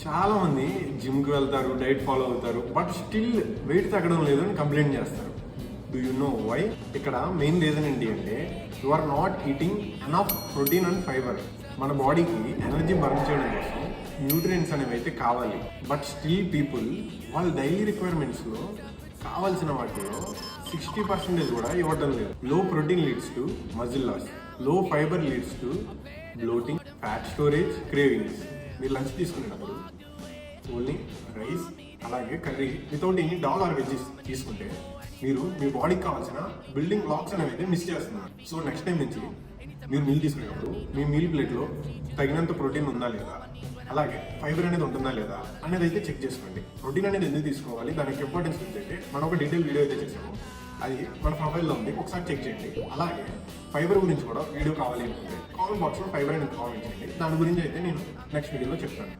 చాలా మంది జిమ్కి వెళ్తారు, డైట్ ఫాలో అవుతారు, బట్ స్టిల్ వెయిట్ తగ్గడం లేదు అని కంప్లైంట్ చేస్తారు. Do you know why? ఇక్కడ మెయిన్ రీజన్ ఏంటి అంటే you are not eating enough protein and fibre. మన బాడీకి ఎనర్జీ బర్న్ చేయడం కోసం న్యూట్రియంట్స్ అనేవి అయితే కావాలి. బట్ స్టిల్ పీపుల్ వాళ్ళ డైలీ రిక్వైర్మెంట్స్లో కావాల్సిన వాటిలో 60% కూడా ఇవ్వడం లేదు. Low protein leads to muscle loss, low fibre leads to bloating, fat storage, cravings. మీరు లంచ్ తీసుకునేటప్పుడు ఓన్లీ రైస్ అలాగే curry without any dal or veggies తీసుకుంటే మీరు మీ బాడీకి కావాల్సిన బిల్డింగ్ బ్లాక్స్ అనేవి అయితే మిస్ చేస్తున్నారు. సో నెక్స్ట్ టైం నుంచి మీరు మీల్ తీసుకునేటప్పుడు మీ మీల్ ప్లేట్లో తగినంత ప్రోటీన్ ఉందా లేదా, అలాగే ఫైబర్ అనేది ఉంటుందా లేదా అనేది అయితే చెక్ చేసుకోండి. ప్రోటీన్ అనేది ఎందుకు తీసుకోవాలి, దానికి ఇంపార్టెన్స్ ఏంటంటే మనం ఒక డీటెయిల్ వీడియో అయితే చేసాము, అది మన ప్రొఫైల్లో ఉంది, ఒకసారి చెక్ చేయండి. అలాగే ఫైబర్ గురించి కూడా వీడియో కావాలి అనుకుంటే కామెంట్ బాక్స్లో ఫైబర్ అనేది కామెంట్ చేయండి. దాని గురించి అయితే నేను నెక్స్ట్ వీడియోలో చెప్తాను.